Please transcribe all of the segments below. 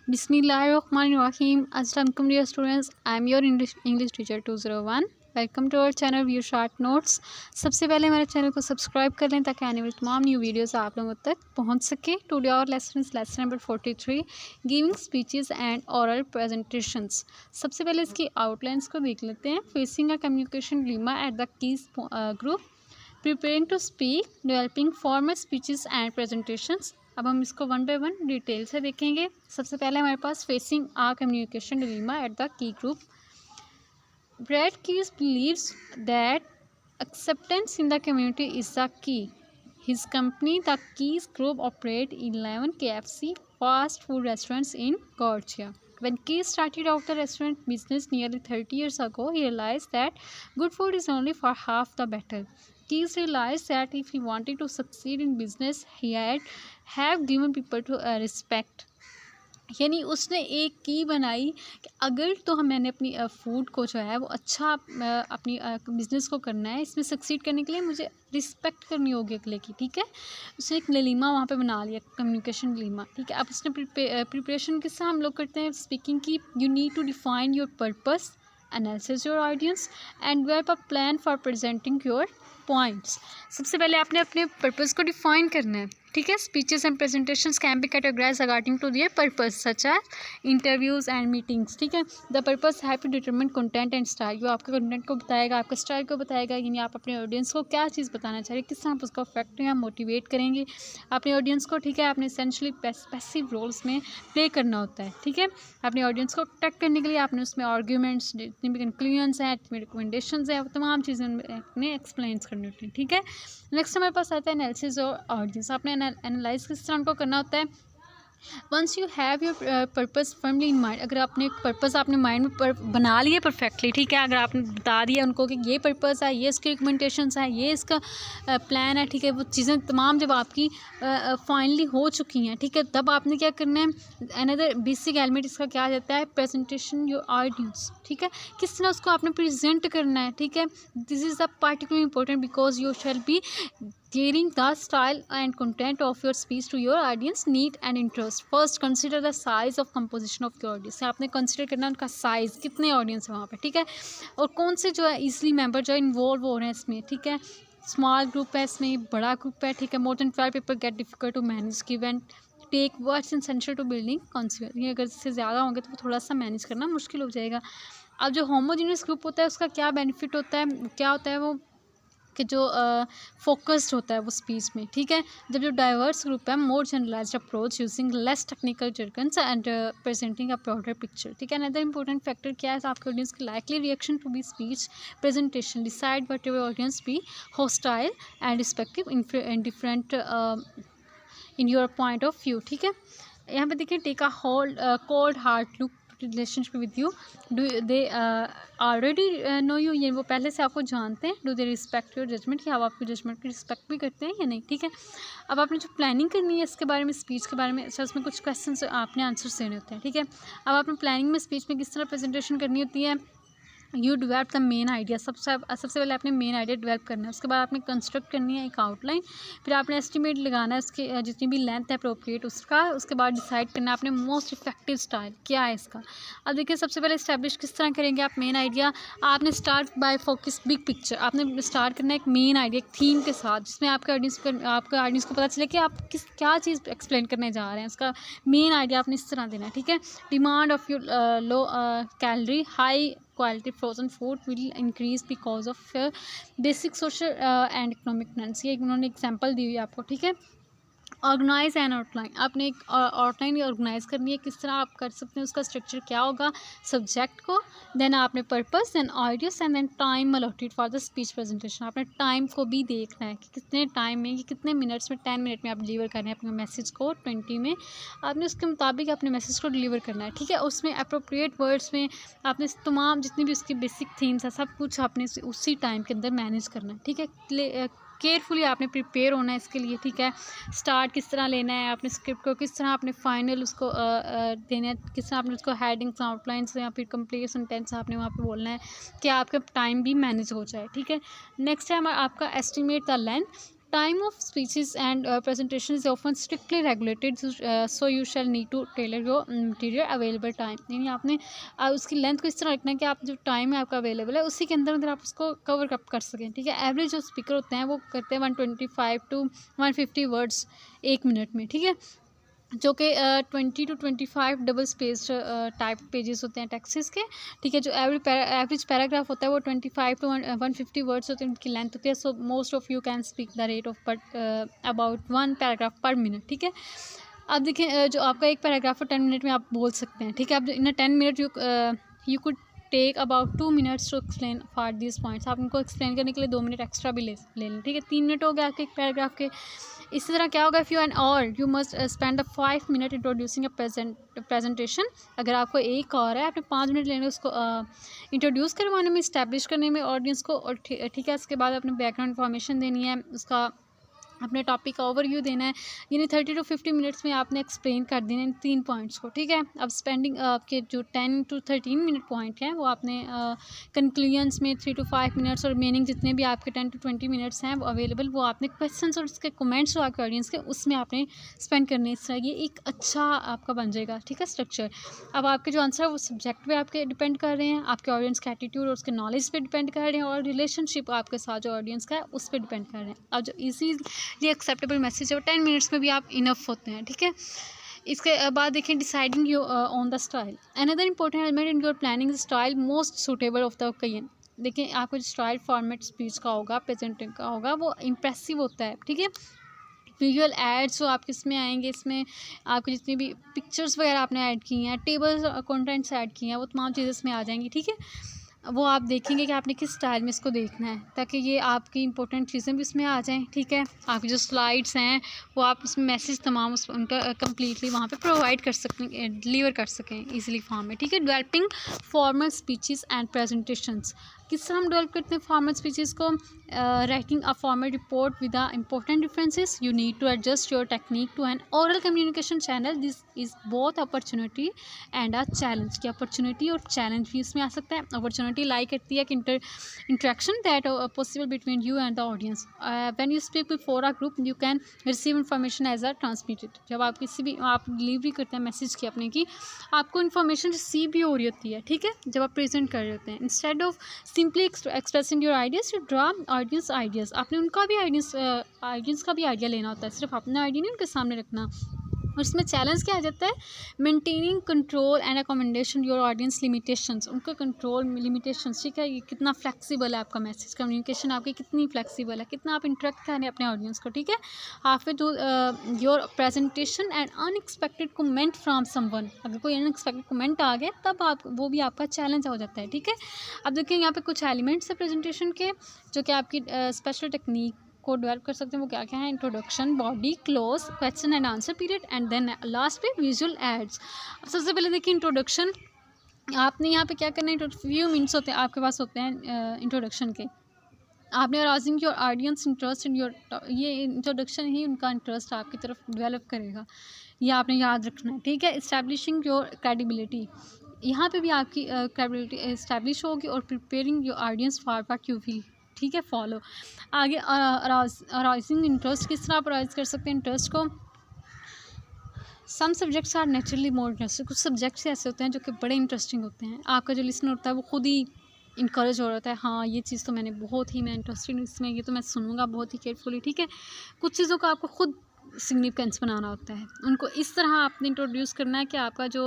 Bismillahirrahmanirrahim. Assalamualaikum dear students. I am your English teacher 201. Welcome to our channel view short notes. सबसे पहले हमारे channel को subscribe कर लें ताकि आने वाली तमाम न्यू वीडियोस आप लोगों तक पहुंच सके। Today our lesson number 43 giving speeches and oral presentations. सबसे पहले इसकी आउटलाइंस को देख लेते हैं। Facing a communication dilemma at the keys group, preparing to speak, developing formal speeches and presentations. अब हम इसको वन बाय वन डिटेल से देखेंगे। सबसे पहले हमारे पास facing a communication dilemma at the key group. Brad Keys believes that acceptance in the community is the key. His company, the Keys Group, operates 11 KFC fast food restaurants in Georgia. When Keys started out the restaurant business nearly 30 years ago, he realized that good food is only for half the battle. Keys realized that if he wanted to succeed in business, he had have given people to respect. यानी उसने एक की बनाई कि अगर तो मैंने अपनी फ़ूड को जो है वो अच्छा अपनी बिज़नेस को करना है, इसमें सक्सीड करने के लिए मुझे रिस्पेक्ट करनी होगी अगले की। ठीक है, उसने एक ललीमा वहाँ पे बना लिया, कम्युनिकेशन ललीमा। ठीक है, अब उसने प्रिपरेशन किस तरह हम लोग करते हैं स्पीकिंग की। You need to define your purpose, analysis your audience and develop a plan for presenting your points. सबसे पहले आपने अपने पर्पस को डिफाइन करना है। ठीक है, speeches and presentations can be categorise according to their purpose such as interviews and meetings. ठीक है, the purpose have to determine content and style. वो आपके कंटेंट को बताएगा, आपके स्टाइल को बताएगा, यानी आप अपने ऑडियंस को क्या चीज़ बताना चाह रहे हैं, किस तरह आप उसका इफेक्ट या मोटिवेट करेंगे अपने ऑडियंस को। ठीक है, आपने एसेंशली पैसिव रोल्स में प्ले करना होता है। ठीक है, अपने ऑडियंस को अट्रैक्ट करने के लिए आपने उसमें आर्ग्यूमेंट्स, जितनी भी कंक्लूजन्स हैं, जितनी रिकमेंडेशंस हैं, वो तमाम चीज़ें अपने एक्सप्लेन करनी होती हैं। ठीक है, नेक्स्ट हमारे पास आता है एनालिसिस और ऑडियंस। आपने एनालाइज किस तरह उनको करना होता है। Once you have your purpose firmly in mind, अगर आपने पर्पस आपने माइंड में बना लिया परफेक्टली। ठीक है, अगर आपने बता दिया उनको कि ये पर्पस है, ये इसके रिकमेंडेशंस है, ये इसका प्लान है। ठीक है, वो चीज़ें तमाम जब आपकी फाइनली हो चुकी हैं, ठीक है, तब आपने क्या करना है। अनदर बेसिक एलिमेंट इसका क्या आ जाता है, प्रेजेंटेशन योर ऑडियंस। ठीक है, किस तरह उसको आपने प्रेजेंट करना है। ठीक है, this is the particular important because you shall be gearing the style and content of your speech to your audience need and interest. First consider the size of composition of your audience. आपने consider करना है उनका size, कितने audience है वहाँ पे। ठीक है, और कौन से जो है ईजिली मेंबर जो इन्वॉल्व हो रहे हैं इसमें। ठीक है, स्मॉल ग्रुप है इसमें, बड़ा ग्रुप है। ठीक है, more than 12 people get difficult to manage given tech words essential to building consensus. ये अगर इससे ज़्यादा होंगे तो थोड़ा सा मैनेज करना मुश्किल हो जाएगा। अब जो होमोजीनियस ग्रुप होता है उसका क्या बेनिफिट होता है, क्या होता है वो कि जो फोकस्ड होता है वो स्पीच में। ठीक है, जब जो डाइवर्स ग्रुप है, more generalised approach using less technical jargons and presenting a broader picture. ठीक है, अनदर इंपॉर्टेंट फैक्टर क्या है, आपके ऑडियंस की likely reaction to be speech presentation decide what your audience be hostile and respective indifferent in your point of view. ठीक है, यहाँ पे देखिए take a hold cold heart look relationship with you, do they already know you, ये वो पहले से आपको जानते हैं। Do they respect your judgement, कि आप आपकी जजमेंट की रिस्पेक्ट भी करते हैं या नहीं। ठीक है, अब आपने जो प्लानिंग करनी है इसके बारे में, स्पीच के बारे में, अच्छा उसमें कुछ क्वेश्चन आपने आंसर्स देने होते हैं। ठीक है, अब आपने प्लानिंग में स्पीच में किस तरह प्रेजेंटेशन करनी होती है। You develop the main idea, सबसे पहले आपने मेन आइडिया डेवलप करना है। उसके बाद आपने कंस्ट्रक्ट करनी है एक आउटलाइन, फिर आपने एस्टिमेट लगाना है उसके जितनी भी लेंथ है अप्रोप्रिएट उसका। उसके बाद डिसाइड करना है आपने मोस्ट इफेक्टिव स्टाइल क्या है इसका। अब देखिए सबसे पहले इस्टेब्लिश किस तरह करेंगे आप मेन आइडिया। आपने start by focus big picture, आपने स्टार्ट करना है एक मेन आइडिया, एक थीम के साथ, जिसमें आपके ऑडियंस को पता चले कि आप क्या चीज़ एक्सप्लेन करने जा रहे हैं। उसका मेन आइडिया आपने इस तरह देना है। ठीक है, demand of your low calorie high quality frozen food will increase because of basic social and economic needs। ये उन्होंने एग्जांपल दी हुई है आपको। ठीक है, ऑर्गेनाइज एंड आउटलाइन, आपने एक आउटलाइन ऑर्गेनाइज करनी है, किस तरह आप कर सकते हैं, उसका स्ट्रक्चर क्या होगा सब्जेक्ट को, देन आपने purpose, then audience and then time allotted for the speech presentation. आपने टाइम को भी देखना है कि कितने टाइम में, कि कितने मिनट्स में, 10 मिनट में आप डिलीवर करना है अपने मैसेज को, 20 में आपने उसके मुताबिक अपने मैसेज को डिलीवर करना है। ठीक है, उसमें अप्रोप्रिएट वर्ड्स में आपने तमाम जितनी भी उसकी बेसिक थीम्स है सब कुछ आपने उसी टाइम के अंदर मैनेज करना है। ठीक है, केयरफुली आपने प्रिपेयर होना है इसके लिए। ठीक है, स्टार्ट किस तरह लेना है, आपने स्क्रिप्ट को किस तरह आपने फाइनल उसको देना है, किस तरह आपने उसको हेडिंग्स, आउटलाइंस या फिर कंप्लीट सेंटेंस आपने वहाँ पे बोलना है कि आपका टाइम भी मैनेज हो जाए। ठीक है, नेक्स्ट है आपका estimate the length. Time of speeches and presentation is often strictly regulated, so you shall need to tailor your material available time. यानी आपने उसकी लेंथ को इस तरह रखना है कि आप जो टाइम है आपका अवेलेबल है उसी के अंदर अंदर आप उसको कवर अप कर सकें, ठीक है। एवरेज जो स्पीकर होते हैं वो करते हैं 125 to 150 वर्ड्स 1 मिनट में, ठीक है, जो कि 20 to 25 double space type pages होते हैं टेक्स्ट्स के, ठीक है। जो एवरेज पैराग्राफ होता है वो 25 to 150 वर्ड्स होते हैं, उनकी लेंथ होती है। So most of you can speak the rate of but about 1 paragraph पर मिनट, ठीक है। अब देखिए जो आपका एक पैराग्राफ 10 मिनट में आप बोल सकते हैं, ठीक है। अब इन 10 minute you could take about 2 minutes to explain for this points. आप इनको एक्सप्लेन करने के लिए 2 मिनट एक्स्ट्रा भी ले लें, ठीक है। 3 मिनट हो गया आपके एक पैराग्राफ के। इसी तरह क्या होगा, इफ़ यू एन और you must spend 5 minute introducing a presentation. अगर आपको एक और है, आपने 5 मिनट लेने उसको इंट्रोड्यूस करवाने में, इस्टेब्लिश करने में ऑडियंस को, और ठीक है। उसके बाद अपने बैकग्राउंड इन्फॉर्मेशन देनी है, उसका अपने टॉपिक का ओवरव्यू देना है, यानी 30 to 50 मिनट्स में आपने एक्सप्लेन कर देना इन 3 पॉइंट्स को, ठीक है। अब स्पेंडिंग आपके जो 10 to 13 मिनट पॉइंट हैं वो आपने कंक्लूजन्स में 3 to 5 मिनट्स, और रिमेनिंग जितने भी आपके 10 to 20 मिनट्स हैं वो अवेलेबल, वो आपने क्वेश्चंस और उसके कमेंट्स जो आपके ऑडियंस के उसमें आपने स्पेंड करने। इस तरह ये एक अच्छा आपका बन जाएगा, ठीक है, स्ट्रक्चर। अब आपके जो आंसर है वो सब्जेक्ट पे आपके डिपेंड कर रहे हैं, आपके ऑडियंस के एटीट्यूड और उसके नॉलेज पे डिपेंड कर रहे हैं, और रिलेशनशिप आपके साथ जो ऑडियंस का है उस पर डिपेंड कर रहे हैं। अब जो ईजी ये एक्सेप्टेबल मैसेज है वो 10 मिनट्स में भी आप इनफ होते हैं, ठीक है। इसके बाद देखें deciding you on the style. Another important element in your planning style most suitable of the occasion. देखिए आपका जो स्टाइल फॉर्मेट स्पीच का होगा, प्रेजेंटिंग का होगा, वो इम्प्रेसिव होता है, ठीक है। विजुअल एड्स जो आपके इसमें आएंगे, इसमें आपकी जितनी भी पिक्चर्स वगैरह आपने ऐड की हैं, टेबल्स कंटेंट्स ऐड किए हैं, वो तमाम चीज़ें इसमें आ जाएंगी, ठीक है। वो आप देखेंगे कि आपने किस स्टाइल में इसको देखना है, ताकि ये आपकी इंपॉर्टेंट चीज़ें भी इसमें आ जाएं, ठीक है। आपकी जो स्लाइड्स हैं वो आप उसमें मैसेज तमाम उनका कम्प्लीटली वहाँ पे प्रोवाइड कर सकें, डिलीवर कर सकें ईजिली फॉर्म में, ठीक है। Developing formal speeches and presentations. किस तरह हम डेवलप करते हैं फॉर्मल स्पीचेस को? Writing a formal report with the important differences. You need to adjust your technique to an oral communication channel. This is both opportunity and a challenge. की opportunity और challenge भी इसमें आ सकता है। Opportunity लाई करती है कि interaction that possible between you and the audience. When you speak before a group you can receive information as a transmitted. जब आप किसी भी आप डिलीवरी करते हैं मैसेज की अपने की, आपको इन्फॉर्मेशन रिसीव भी हो रही होती है, ठीक है, जब आप प्रेजेंट कर रहे होते हैं। Instead of simply expressing your ideas you draw audience ideas. आपने उनका भी आइडियंस का भी आइडिया लेना होता है, सिर्फ अपना आइडिया नहीं उनके सामने रखना। और इसमें चैलेंज क्या आ जाता है? Maintaining control and accommodation your audience limitations. उनका कंट्रोल लिमिटेशंस, ठीक है, ये कितना फ्लेक्सिबल है आपका मैसेज, कम्युनिकेशन आपकी कितनी फ्लेक्सिबल है, कितना आप इंटरेक्ट कर रहे हैं अपने ऑडियंस को, ठीक है। After two your presentation and unexpected comment from someone. अगर कोई अनएक्सपेक्टेड कमेंट आ गया तब आप वो भी आपका चैलेंज हो जाता है, ठीक है। अब देखिए यहाँ पे कुछ एलिमेंट्स है प्रेजेंटेशन के जो कि आपकी स्पेशल टेक्निक को डेवलप कर सकते हैं। वो क्या क्या है? Introduction, body, close, question and answer period, and then last पे विजुअल एड्स। अब सबसे पहले देखिए इंट्रोडक्शन। आपने यहाँ पे क्या करना है? फ्यू मिनट्स होते हैं आपके पास होते हैं इंट्रोडक्शन के। आपने arousing your audience interest in your, ये इंट्रोडक्शन ही उनका इंटरेस्ट आपकी तरफ डेवलप करेगा, ये आपने याद रखना है, ठीक है। इस्टेब्लिशिंग योर क्रेडिबिलिटी, यहाँ पे भी आपकी क्रेडिबिलिटी इस्टेब्लिश होगी। और preparing your audience for what you will, ठीक है, फॉलो। आगे अराइजिंग इंटरेस्ट, किस तरह आप अराइज कर सकते हैं इंटरेस्ट को? Some subjects are naturally more interesting. कुछ सब्जेक्ट्स ऐसे होते हैं जो कि बड़े इंटरेस्टिंग होते हैं। आपका जो लिसनर होता है वो खुद ही इनकरेज हो रहा होता है, हाँ ये चीज़ तो मैं इंटरेस्टेड हूँ इसमें, ये तो मैं सुनूंगा बहुत ही केयरफुली, ठीक है। कुछ चीज़ों का आपको खुद सिग्निफिकेंस बनाना होता है, उनको इस तरह आपने इंट्रोड्यूस करना है कि आपका जो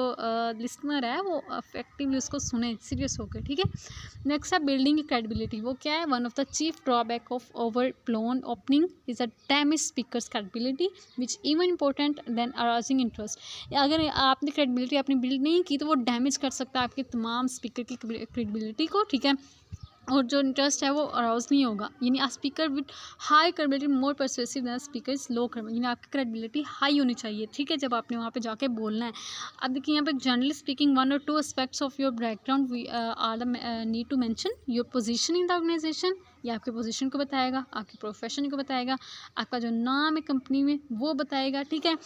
लिसनर है वो अफेक्टिवली उसको सुने सीरियस होकर, ठीक है। नेक्स्ट है बिल्डिंग क्रेडिबिलिटी। वो क्या है? One of the chief drawback of over blown opening is a damage speakers credibility which even important then arousing interest. अगर आपने क्रेडिबिलिटी अपनी बिल्ड नहीं की तो वो डैमेज कर सकता है आपके तमाम स्पीकर की क्रेडिबिलिटी को, ठीक है। और जो इंटरेस्ट है वो अराउज नहीं होगा। यानी a speaker with high credibility more persuasive than speaker is low credibility. यानी आपकी क्रेडिबिलिटी हाई होनी चाहिए, ठीक है, जब आपने वहाँ पे जाके बोलना है। अब देखिए यहाँ पे generally speaking 1 or 2 aspects of your background we are the need to mention your position in the organisation, ये आपके पोजीशन को बताएगा, आपके प्रोफेशन को बताएगा, आपका जो नाम है कंपनी में वो बताएगा, ठीक है।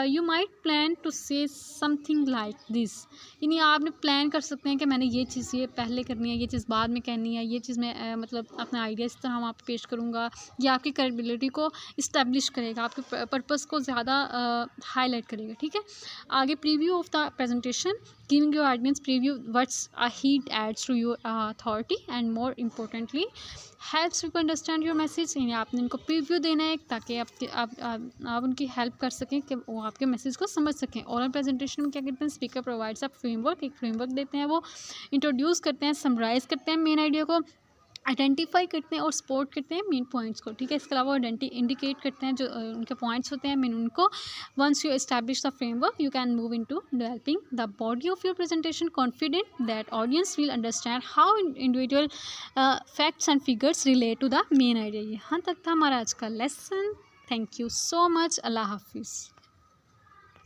You might plan to say something like this, यानी आपने प्लान कर सकते हैं कि मैंने ये चीज़ ये पहले करनी है, ये चीज़ बाद में कहनी है, ये चीज़ मैं मतलब अपना आइडिया इस तरह वहाँ पे पेश करूँगा। ये आपकी क्रेडिबिलिटी को इस्टेब्लिश करेगा, आपके पर्पस को ज़्यादा हाईलाइट करेगा, ठीक है। आगे preview of the presentation, giving your audience preview what's a heat aids to your authority and more importantly helps people understand your message, यानी आपने इनको प्रीव्यू देना है ताकि आप उनकी हेल्प कर सकें कि वो आपके मैसेज को समझ सकें। ओरल प्रेजेंटेशन में क्या करते हैं, स्पीकर प्रोवाइड्स अ फ्रेमवर्क, एक फ्रेमवर्क देते हैं, वो इंट्रोड्यूस करते हैं, समराइज़ करते हैं मेन आइडिया को, आइडेंटिफाई करते हैं और सपोर्ट करते हैं मेन पॉइंट्स को, ठीक है। इसके अलावा इंडिकेट करते हैं जो उनके पॉइंट्स होते हैं मेन उनको। Once you establish the framework you can move into developing the body of your presentation confident that audience will understand how individual facts and figures relate to the main idea. यहाँ तक था हमारा आज का lesson. Thank you so much. Allah हाफिज़।